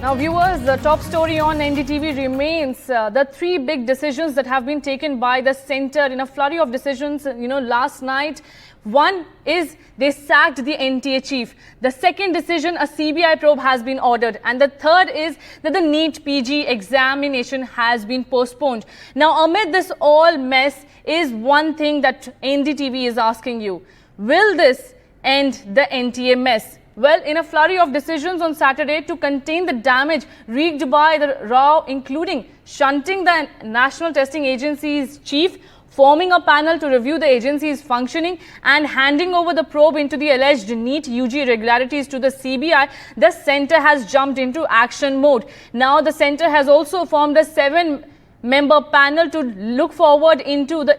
Now, viewers, the top story on NDTV remains the three big decisions that have been taken by the centre in a flurry of decisions, last night. One is they sacked the NTA chief. The second decision, a CBI probe has been ordered. And the third is that the NEET PG examination has been postponed. Now, amid this all mess is one thing that NDTV is asking you. Will this end the NTA mess? Well, in a flurry of decisions on Saturday to contain the damage wreaked by the row, including shunting the National Testing Agency's chief, forming a panel to review the agency's functioning and handing over the probe into the alleged NEET UG irregularities to the CBI, the centre has jumped into action mode. Now, the centre has also formed a 7-member panel to look forward into the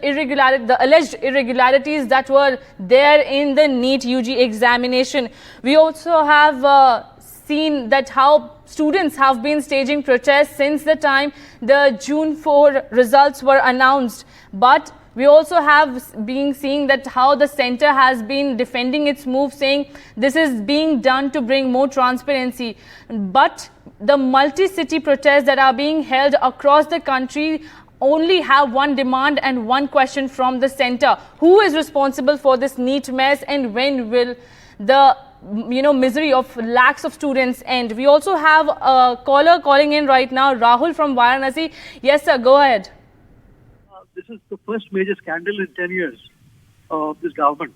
alleged irregularities that were there in the NEET UG examination. We also have seen that how students have been staging protests since the time the June 4 results were announced. But we also have been seeing that how the centre has been defending its move, saying this is being done to bring more transparency. But the multi-city protests that are being held across the country only have one demand and one question from the centre. Who is responsible for this NEET mess, and when will the misery of lakhs of students end? We also have a caller calling in right now, Rahul from Varanasi. Yes, sir, go ahead. This is the first major scandal in 10 years of this government.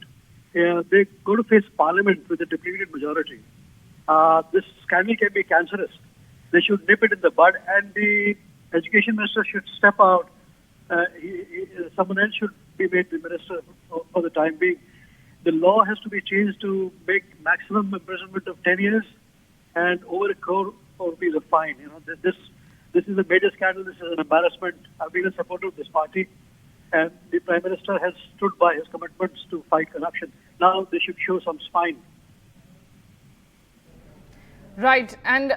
They're going to face parliament with a depleted majority. This scandal can be cancerous. They should nip it in the bud, and the education minister should step out. Someone else should be made the minister for the time being. The law has to be changed to make maximum imprisonment of 10 years and over 1 crore rupees of fine. This is a major scandal. This is an embarrassment. I've been a supporter of this party, and the Prime Minister has stood by his commitments to fight corruption. Now they should show some spine. Right. And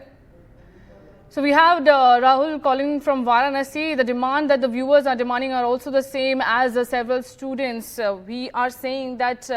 so we have Rahul calling from Varanasi. The demand that the viewers are demanding are also the same as several students. We are saying that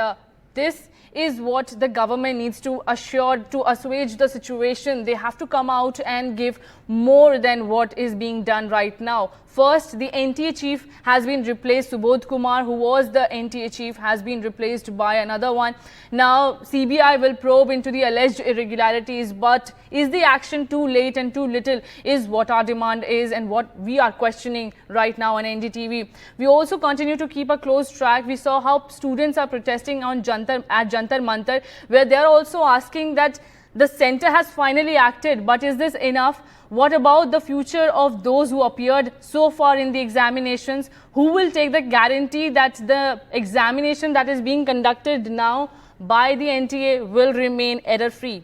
this is what the government needs to assure to assuage the situation. They have to come out and give more than what is being done right now. First, the NTA chief has been replaced. Subodh Kumar, who was the NTA chief, has been replaced by another one. Now, CBI will probe into the alleged irregularities. But is the action too late and too little is what our demand is and what we are questioning right now on NDTV. We also continue to keep a close track. We saw how students are protesting on Jantar Mantar, where they are also asking that the centre has finally acted, but is this enough? What about the future of those who appeared so far in the examinations? Who will take the guarantee that the examination that is being conducted now by the NTA will remain error-free?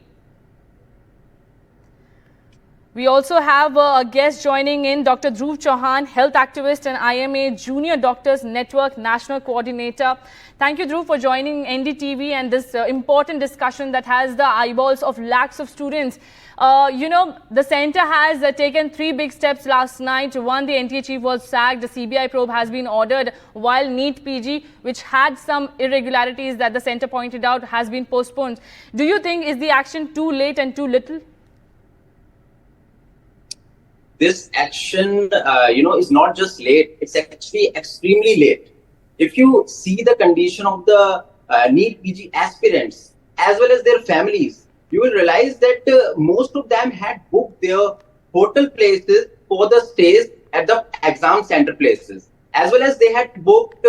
We also have a guest joining in, Dr. Dhruv Chauhan, health activist and IMA Junior Doctors Network National Coordinator. Thank you, Dhruv, for joining NDTV and this important discussion that has the eyeballs of lakhs of students. The centre has taken 3 big steps last night. One, the NTA chief was sacked. The CBI probe has been ordered, while NEET PG, which had some irregularities that the centre pointed out, has been postponed. Do you think is the action too late and too little? This action, is not just late, it's actually extremely late. If you see the condition of the NEET PG aspirants as well as their families, you will realize that most of them had booked their hotel places for the stays at the exam center places, as well as they had booked,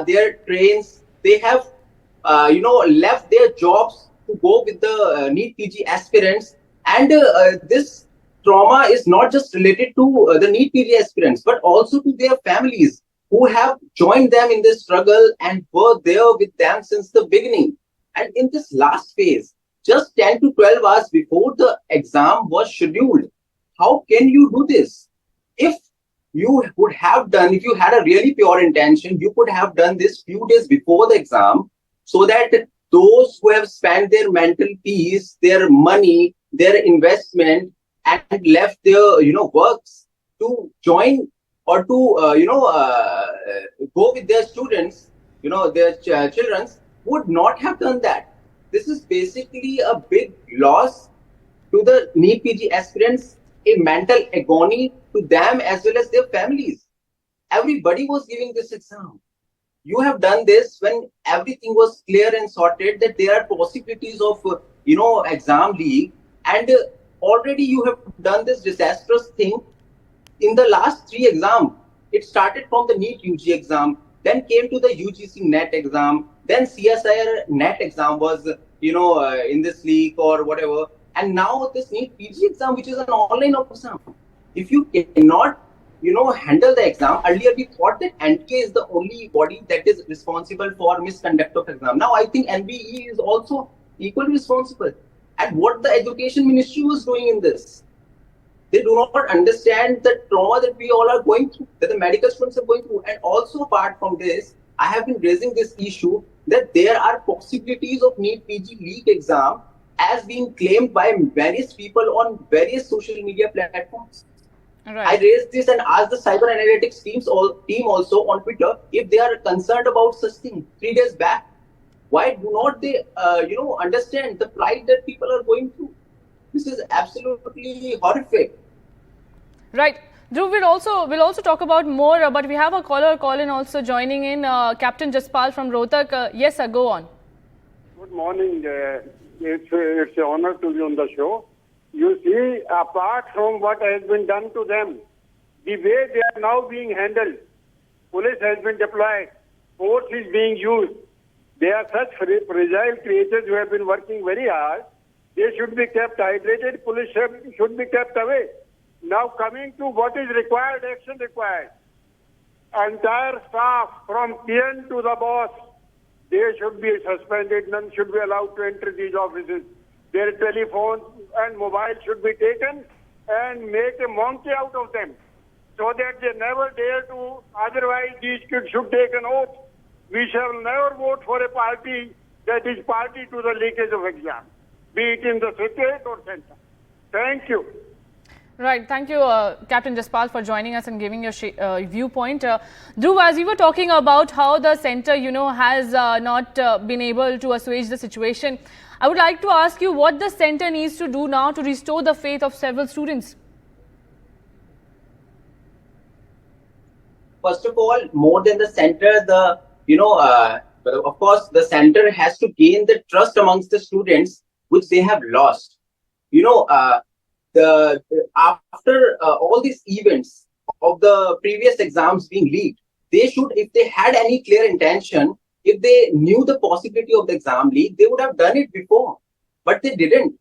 their trains. They have, left their jobs to go with the NEET PG aspirants, and this trauma is not just related to the NEET PG aspirants, but also to their families who have joined them in this struggle and were there with them since the beginning. And in this last phase, just 10 to 12 hours before the exam was scheduled, how can you do this? If you had a really pure intention, you could have done this few days before the exam, so that those who have spent their mental peace, their money, their investment, and left their works to join or to go with their students, their children, would not have done that. This is basically a big loss to the NEET PG aspirants, a mental agony to them as well as their families. Everybody was giving this exam. You have done this when everything was clear and sorted that there are possibilities of exam leak, and already you have done this disastrous thing in the last 3 exams. It started from the NEET UG exam, then came to the UGC NET exam, then CSIR NET exam was in this leak or whatever, and now this NEET PG exam, which is an online exam. If you cannot handle the exam, earlier we thought that NTA is the only body that is responsible for misconduct of exam. Now I think NBE is also equally responsible. And what the Education Ministry was doing in this, they do not understand the trauma that we all are going through, that the medical students are going through. And also apart from this, I have been raising this issue that there are possibilities of NEET PG leak exam as being claimed by various people on various social media platforms. Right. I raised this and asked the cyber analytics team also on Twitter if they are concerned about such thing 3 days back. Why do not they, understand the plight that people are going through? This is absolutely horrific. Right. Dhruv, we'll also talk about more, but we have a call in also joining in, Captain Jaspal from Rohtak. Yes, sir, go on. Good morning. It's an honor to be on the show. You see, apart from what has been done to them, the way they are now being handled, police has been deployed, force is being used. They are such fragile creatures who have been working very hard. They should be kept hydrated. Police should be kept away. Now coming to what is required, action required. Entire staff from PN to the boss, they should be suspended. None should be allowed to enter these offices. Their telephones and mobiles should be taken and make a monkey out of them so that they never dare to. Otherwise, these kids should take an oath. We shall never vote for a party that is party to the leakage of exam, be it in the state or center. Thank you. Right. Thank you, Captain Jaspal, for joining us and giving your viewpoint. Dhruv, as we were talking about how the centre, has not been able to assuage the situation, I would like to ask you what the centre needs to do now to restore the faith of several students. First of all, more than the centre, of course, the centre has to gain the trust amongst the students, which they have lost. After all these events of the previous exams being leaked, they should, if they had any clear intention, if they knew the possibility of the exam leak, they would have done it before, but they didn't.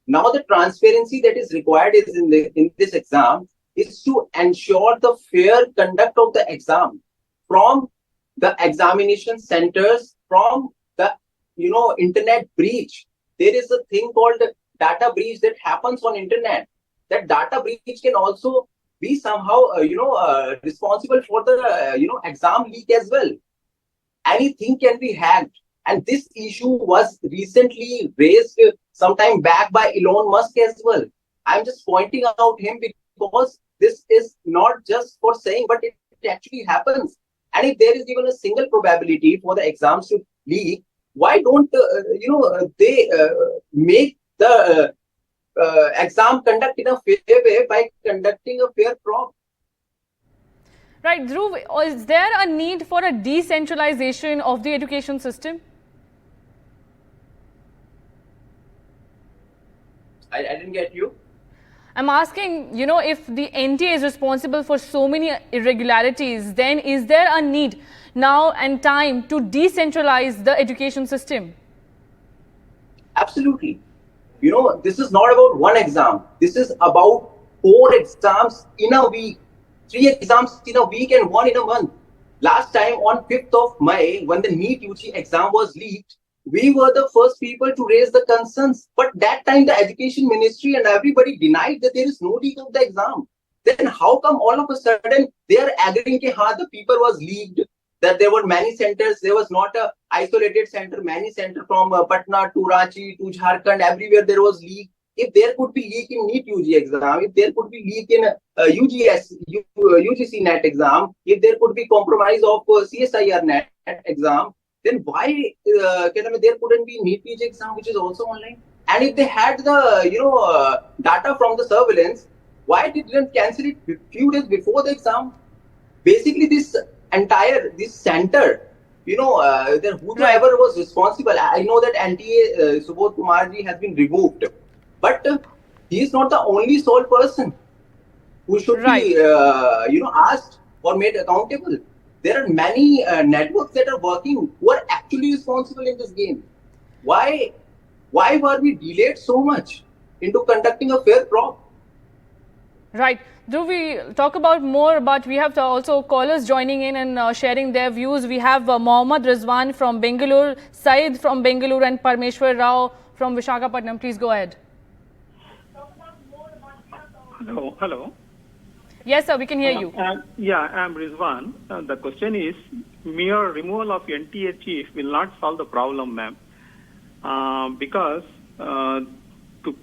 Now the transparency that is required is in this exam is to ensure the fair conduct of the exam from the examination centers, from the internet breach. There is a thing called data breach that happens on internet. That data breach can also be somehow responsible for the exam leak as well. Anything can be hacked, and this issue was recently raised some time back by Elon Musk as well. I'm just pointing out him because this is not just for saying, but it actually happens. And if there is even a single probability for the exams to leak, why don't they make the exam conduct in a fair way by conducting a fair prompt? Right, Dhruv, is there a need for a decentralization of the education system? I didn't get you. I'm asking, if the NTA is responsible for so many irregularities, then is there a need now and time to decentralize the education system? Absolutely. This is not about one exam. This is about 4 exams in a week, 3 exams in a week and 1 in a month. Last time on 5th of May, when the NEET UG exam was leaked, we were the first people to raise the concerns. But that time the Education Ministry and everybody denied that there is no leak of the exam. Then how come all of a sudden they are agreeing that the paper was leaked, that there were many centers, there was not a isolated center, many centers from Patna to Ranchi to Jharkhand, everywhere there was leak. If there could be leak in NEET UG exam, if there could be leak in UGC NET exam, if there could be compromise of CSIR NET exam, then why there couldn't be NEET PG exam which is also online? And if they had the data from the surveillance, why didn't cancel it a few days before the exam? Basically, this center, then whoever was responsible. I know that NTA Subodh Kumarji has been removed, but he is not the only sole person who should be asked or made accountable. There are many networks that are working who are actually responsible in this game. Why were we delayed so much into conducting a fair prop? Right. Do we talk about more, but we have also callers joining in and sharing their views. We have Mohammad Rizwan from Bengaluru, Said from Bengaluru and Parmeshwar Rai from Visakhapatnam. Please go ahead. Hello. Yes, sir, we can hear you. I'm Rizwan. The question is, mere removal of NTA chief will not solve the problem, ma'am, because to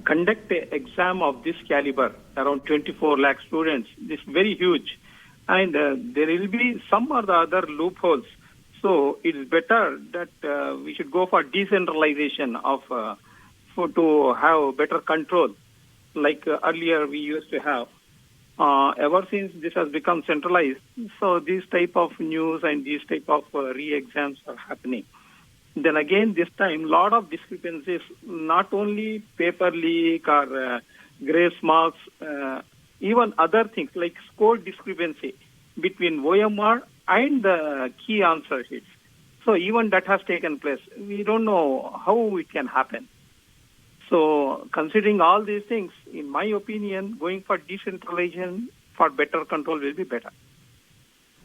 conduct an exam of this caliber, around 24 lakh students, this is very huge, and there will be some or the other loopholes. So it is better that we should go for decentralization to have better control, like earlier we used to have. Ever since this has become centralized, so these type of news and these type of re-exams are happening. Then again, this time, lot of discrepancies, not only paper leak or grace marks, even other things like score discrepancy between OMR and the key answer sheets. So even that has taken place. We don't know how it can happen. So considering all these things, in my opinion, going for decentralization for better control will be better.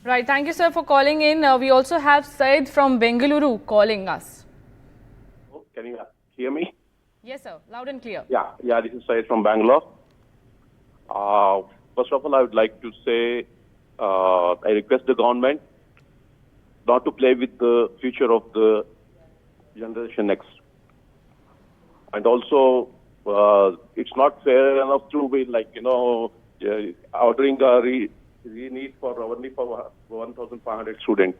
Right. Thank you, sir, for calling in. We also have Said from Bengaluru calling us. Can you hear me? Yes, sir. Loud and clear. Yeah. This is Said from Bangalore. First of all, I would like to say I request the government not to play with the future of the generation next. And also, it's not fair enough to be ordering a re-NEET for only for 1,500 students.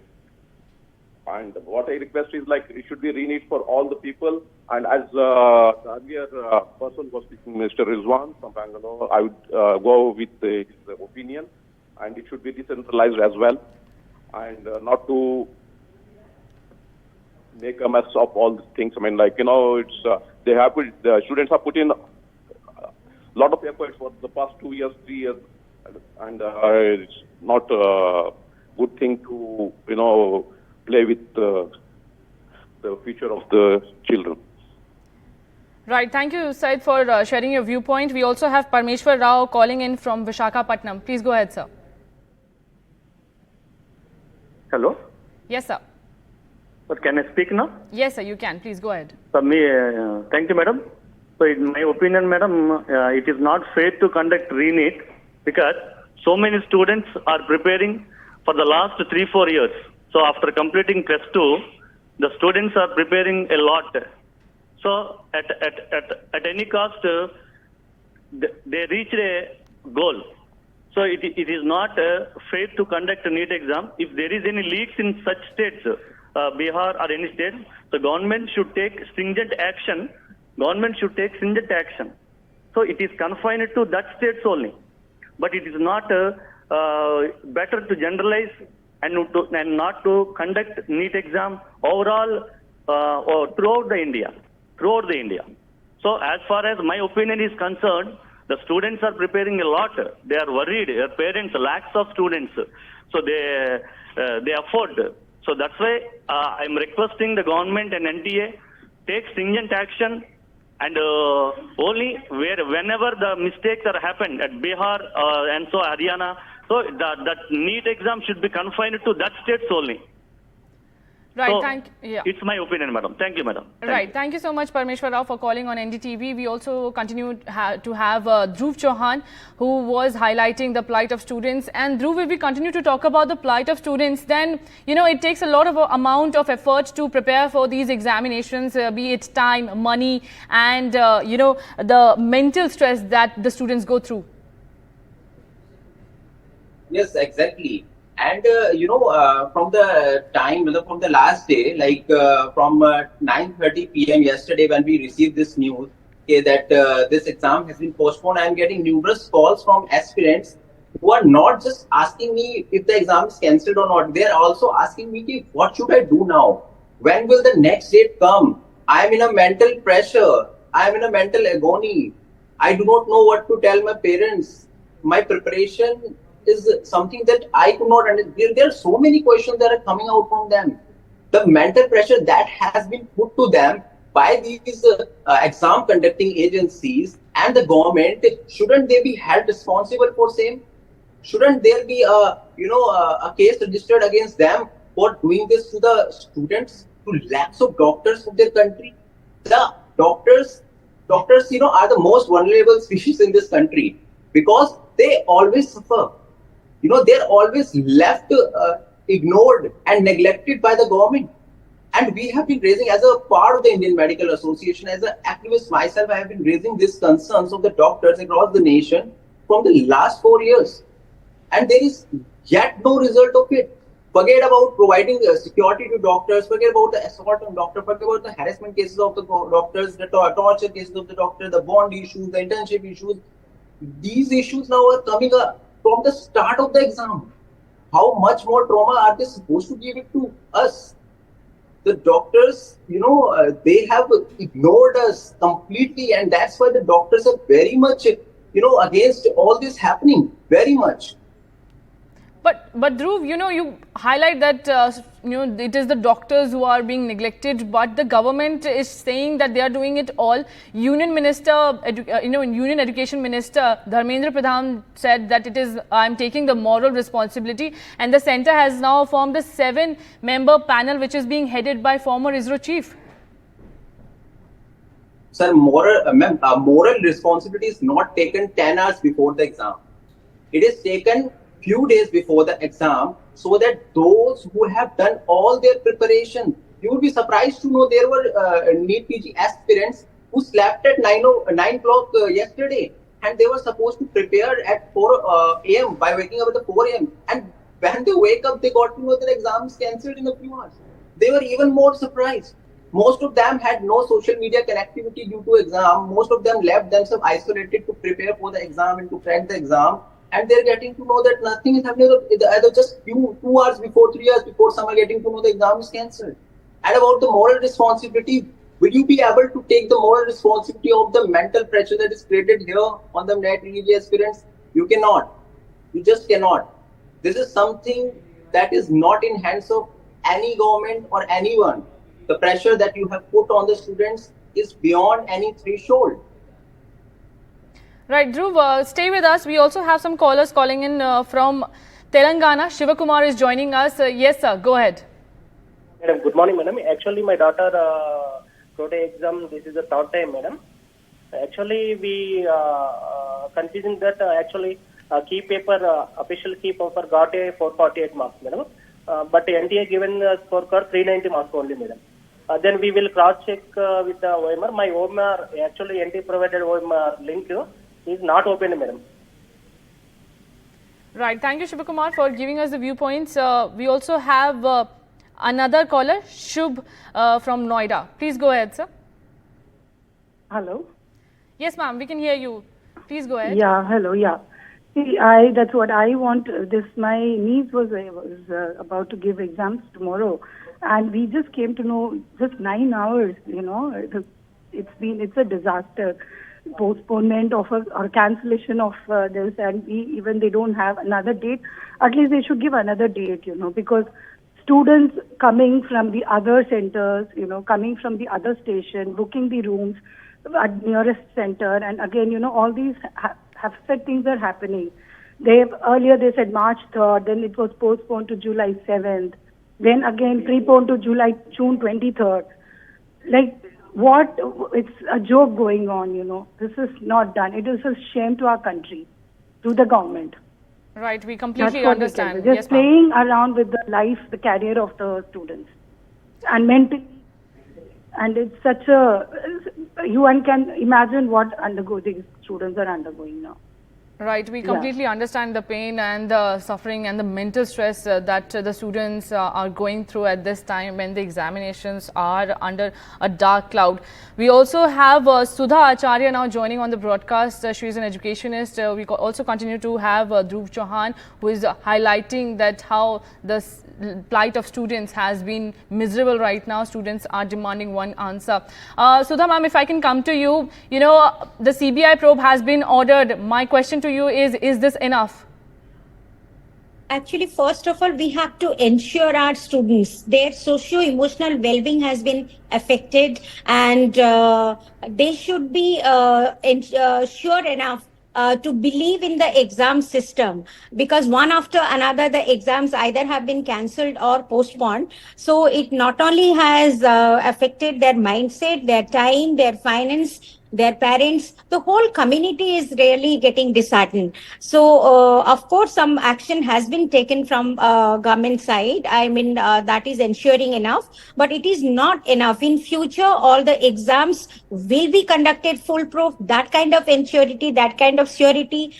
And what I request is it should be re-NEET for all the people. And as the earlier person was speaking, Mr. Rizwan from Bangalore, I would go with his opinion. And it should be decentralized as well. And not to make a mess of all these things. I mean, it's the students have put in a lot of efforts for the past 2 years, 3 years, and it's not a good thing to play with the future of the children. Right. Thank you, Said, for sharing your viewpoint. We also have Parmeshwar Rai calling in from Visakhapatnam. Please go ahead, sir. Hello. Yes, sir. But can I speak now? Yes, sir, you can. Please go ahead. Thank you, madam. So in my opinion, madam, it is not fair to conduct re-NEET because so many students are preparing for the last 3-4 years. So after completing plus 2, the students are preparing a lot. So at any cost, they reach a goal. So it is not fair to conduct a NEET exam. If there is any leaks in such states, Bihar or any state, the government should take stringent action. So it is confined to that states only. But it is not better to generalize and not to conduct NEET exam overall or throughout the India. So as far as my opinion is concerned, the students are preparing a lot. They are worried. Their parents, lakhs of students. So they afford. So that's why I'm requesting the government and NTA take stringent action, and only whenever the mistakes are happened at Bihar and so Haryana, so that NEET exam should be confined to that states only. Right, so it's my opinion, madam. Thank you, madam. Thank you so much, Parmeshwar Rai, for calling on NDTV. We also continue to have Dhruv Chauhan, who was highlighting the plight of students. And Dhruv, if we continue to talk about the plight of students, then, it takes a lot of amount of effort to prepare for these examinations, be it time, money, and, the mental stress that the students go through. Yes, exactly. And from the time, from the last day, like from 9:30 p.m. yesterday, when we received this news, okay, that this exam has been postponed, I am getting numerous calls from aspirants who are not just asking me if the exam is cancelled or not. They are also asking me, what should I do now? When will the next date come? I am in a mental pressure. I am in a mental agony. I do not know what to tell my parents. My preparation is something that I could not understand. There are so many questions that are coming out from them. The mental pressure that has been put to them by these exam conducting agencies and the government, shouldn't they be held responsible for same? Shouldn't there be a case registered against them for doing this to the students, to lakhs of doctors of their country? The doctors, are the most vulnerable species in this country because they always suffer. They're always left ignored and neglected by the government. And we have been raising, as a part of the Indian Medical Association, as an activist myself, I have been raising these concerns of the doctors across the nation from the last 4 years. And there is yet no result of it. Forget about providing security to doctors, forget about the assault on doctors, forget about the harassment cases of the doctors, the torture cases of the doctors, the bond issues, the internship issues. These issues now are coming up from the start of the exam. How much more trauma are they supposed to give it to us? The doctors, they have ignored us completely, and that's why the doctors are very much, against all this happening, very much. But Dhruv, you highlight that it is the doctors who are being neglected, but the government is saying that they are doing it all. Union Minister, Union Education Minister Dharmendra Pradhan said that I'm taking the moral responsibility, and the centre has now formed a 7-member panel which is being headed by former ISRO chief. Sir, moral responsibility is not taken 10 hours before the exam. It is taken few days before the exam, so that those who have done all their preparation, you will be surprised to know there were NEET PG aspirants who slept at 9 o'clock yesterday, and they were supposed to prepare at 4 a.m. by waking up at 4 a.m. And when they wake up, they got to know that exam is cancelled in a few hours. They were even more surprised. Most of them had no social media connectivity due to exam. Most of them left themselves isolated to prepare for the exam and to crack the exam. And they're getting to know that nothing is happening. Either just 2 hours before, 3 hours before, some are getting to know the exam is cancelled. And about the moral responsibility, will you be able to take the moral responsibility of the mental pressure that is created here on the NET PG aspirants? You cannot. You just cannot. This is something that is not in hands of any government or anyone. The pressure that you have put on the students is beyond any threshold. Right, Dhruv, stay with us. We also have some callers calling in from Telangana. Shivakumar is joining us. Yes, sir. Go ahead. Madam, good morning, madam. Actually, my daughter wrote an exam. This is the third time, madam. Actually, we considering that key paper, official key paper got a 448 marks, madam. But NTA given scorecard 390 marks only, madam. Then we will cross check with the OMR. My OMR, actually NTA provided OMR link is not open, madam. Right. Thank you, Shivakumar, for giving us the viewpoints. We also have another caller, Shubh from Noida. Please go ahead, sir. Hello. Yes, ma'am. We can hear you. Please go ahead. Yeah. Hello. Yeah. See, that's what I want. My niece was about to give exams tomorrow, and we just came to know just 9 hours. It's a disaster. Postponement of or cancellation of this, and they don't have another date. At least they should give another date, because students coming from the other centers, coming from the other station, booking the rooms at nearest center, and again, all these have said things are happening. Earlier they said March 3rd, then it was postponed to July 7th, then again preponed to June 23rd. It's a joke going on, This is not done. It is a shame to our country, to the government. Right, we completely understand. Just playing around with the life, the career of the students. And mentally, and it's such a, you can imagine what these students are undergoing now. Right, we completely understand the pain and the suffering and the mental stress that the students are going through at this time when the examinations are under a dark cloud. We also have Sudha Achara now joining on the broadcast. She is an educationist. We also continue to have Dhruv Chauhan, who is highlighting that how the plight of students has been miserable right now. Students are demanding one answer. Sudha ma'am, if I can come to you, you know, the CBI probe has been ordered. My question to you is this enough? Actually, first of all, we have to ensure our students, their socio-emotional well-being has been affected, and they should be sure enough to believe in the exam system, because one after another the exams either have been cancelled or postponed. So it not only has affected their mindset, their time, their finance, their parents, the whole community is really getting disheartened. So of course some action has been taken from government side. I mean that is ensuring enough, but it is not enough. In future all the exams will be conducted foolproof. That kind of ensurety, that kind of surety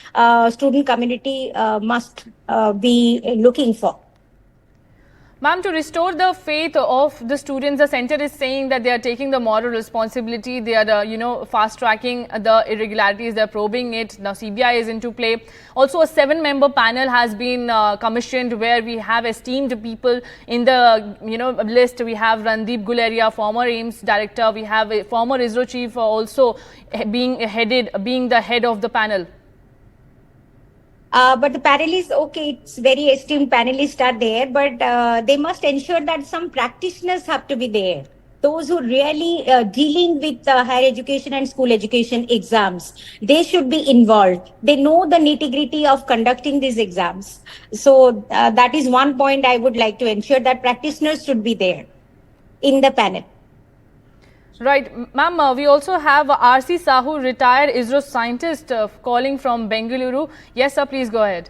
student community must be looking for. Ma'am, to restore the faith of the students, the center is saying that they are taking the moral responsibility. They are, fast tracking the irregularities. They are probing it. Now, CBI is into play. Also, a 7-member panel has been commissioned where we have esteemed people in the, list. We have Randeep Guleria, former AIMS director. We have a former ISRO chief also being the head of the panel. But the panelists, okay, it's very esteemed panelists are there, but they must ensure that some practitioners have to be there. Those who really dealing with higher education and school education exams, they should be involved. They know the nitty-gritty of conducting these exams. So that is one point I would like to ensure, that practitioners should be there in the panel. Right. Ma'am, we also have R.C. Sahu, retired ISRO scientist, calling from Bengaluru. Yes, sir, please go ahead.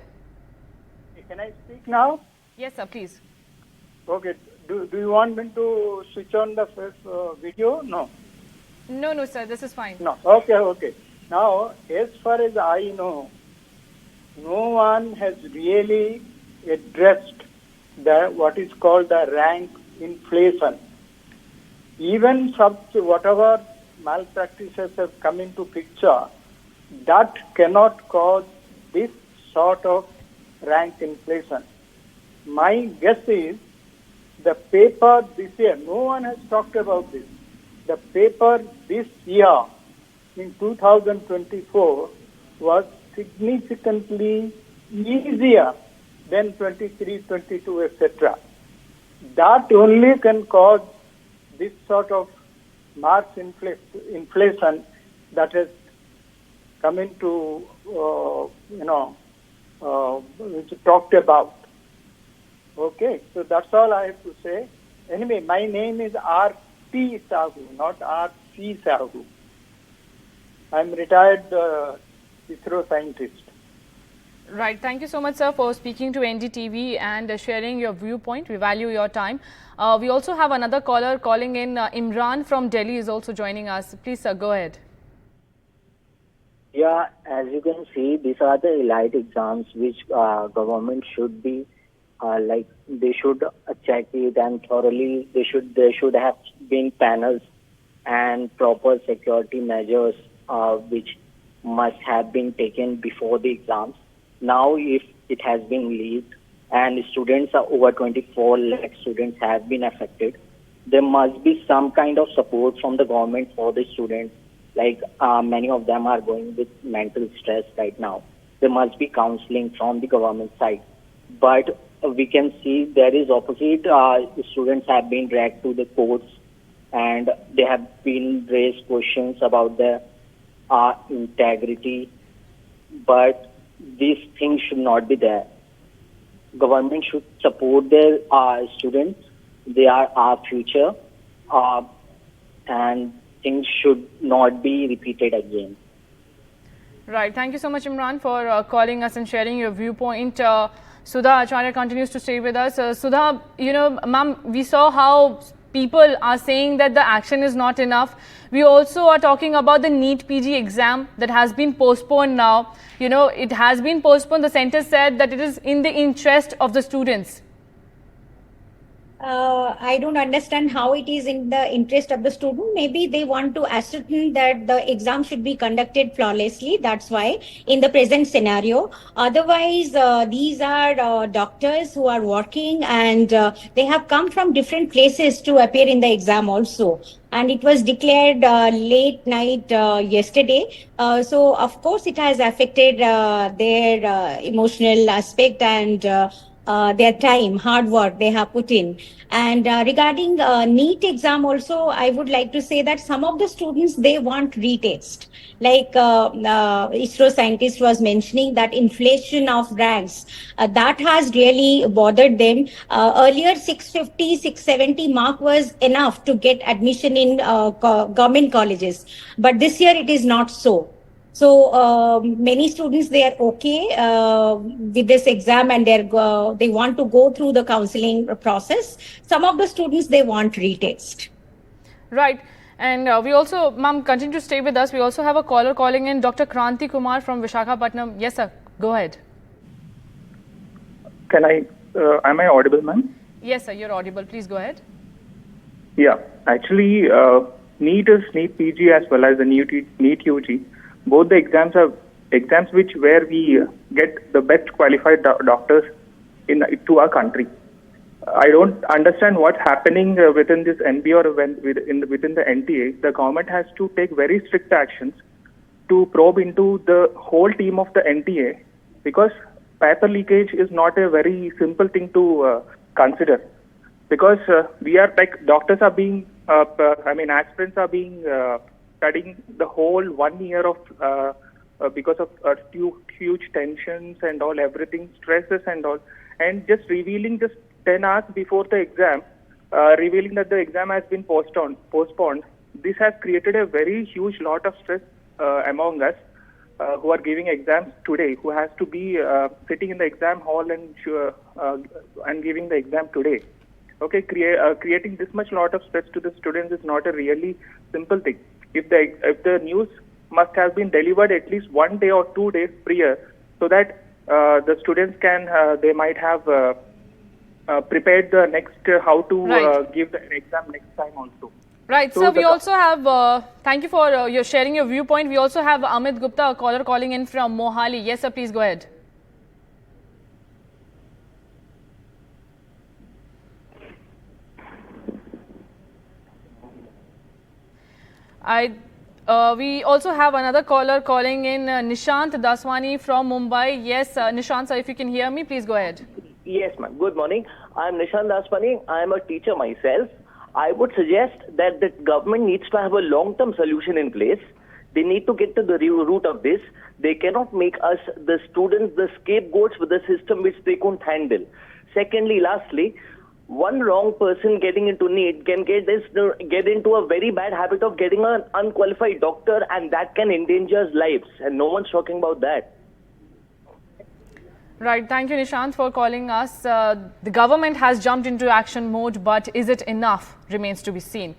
Can I speak now? Yes, sir, please. Okay. Do you want me to switch on the video? No. No, sir, this is fine. No. Okay. Now, as far as I know, no one has really addressed what is called the rank inflation. Even whatever malpractices have come into picture, that cannot cause this sort of rank inflation. My guess is the paper this year, no one has talked about this. The paper this year in 2024 was significantly easier than 23, 22, etc. That only can cause this sort of marks inflation that has come into, which talked about. Okay, so that's all I have to say. Anyway, my name is R.T. Sahu, not R.C. Sahu. I'm retired ISRO scientist. Right. Thank you so much, sir, for speaking to NDTV and sharing your viewpoint. We value your time. We also have another caller calling in. Imran from Delhi is also joining us. Please, sir, go ahead. Yeah, as you can see, these are the elite exams which government should be they should check it and thoroughly. There should have been panels and proper security measures which must have been taken before the exams. Now, if it has been leaked and students are over 24 lakh students have been affected, there must be some kind of support from the government for the students. Like many of them are going with mental stress right now. There must be counseling from the government side. But we can see there is opposite. Students have been dragged to the courts and they have been raised questions about their integrity. But these things should not be there. Government should support their students. They are our future, and things should not be repeated again. Right. Thank you so much, Imran, for calling us and sharing your viewpoint. Sudha Achara continues to stay with us. Sudha, ma'am, we saw how people are saying that the action is not enough. We also are talking about the NEET PG exam that has been postponed now. You know, it has been postponed. The center said that it is in the interest of the students. I don't understand how it is in the interest of the student. Maybe they want to ascertain that the exam should be conducted flawlessly. That's why in the present scenario. Otherwise, these are doctors who are working, and they have come from different places to appear in the exam also. And it was declared late night yesterday. So, of course, it has affected their emotional aspect and their time, hard work they have put in. And regarding NEET exam also, I would like to say that some of the students, they want retest. Like ISRO scientist was mentioning that inflation of ranks, that has really bothered them. Earlier 650, 670 mark was enough to get admission in government colleges. But this year it is not so. So many students, they are okay with this exam, and they want to go through the counseling process. Some of the students, they want retest. Right. And we also, ma'am, continue to stay with us. We also have a caller calling in, Dr. Kranti Kumar from Visakhapatnam. Yes, sir. Go ahead. Can I, am I audible, ma'am? Yes, sir. You're audible. Please go ahead. Yeah. Actually, NEET is NEET PG as well as the NEET UG. Both the exams are exams where we get the best qualified doctors to our country. I don't understand what's happening within this NB or within the NTA. The government has to take very strict actions to probe into the whole team of the NTA, because paper leakage is not a very simple thing to consider. Because we are like doctors are being, aspirants are being studying the whole 1 year of because of huge tensions and all, everything, stresses and all, and just revealing just 10 hours before the exam, revealing that the exam has been postponed. This has created a very huge lot of stress among us who are giving exams today, who has to be sitting in the exam hall and giving the exam today. Okay, creating this much lot of stress to the students is not a really simple thing. If the news must have been delivered at least 1 day or 2 days prior, so that the students can, they might have prepared the next, how to give the exam next time also. Right, so we also have, thank you for your sharing your viewpoint. We also have Amit Gupta, a caller calling in from Mohali. Yes, sir, please go ahead. We also have another caller calling in, Nishant Daswani from Mumbai. Yes, Nishant, sir, if you can hear me, please go ahead. Yes, ma'am. Good morning. I am Nishant Daswani. I am a teacher myself. I would suggest that the government needs to have a long-term solution in place. They need to get to the root of this. They cannot make us, the students, the scapegoats with the system which they couldn't handle. Secondly, lastly, one wrong person getting into NEET can get into a very bad habit of getting an unqualified doctor, and that can endanger lives, and no one's talking about that. Right, thank you Nishant for calling us. The government has jumped into action mode, but is it enough? Remains to be seen.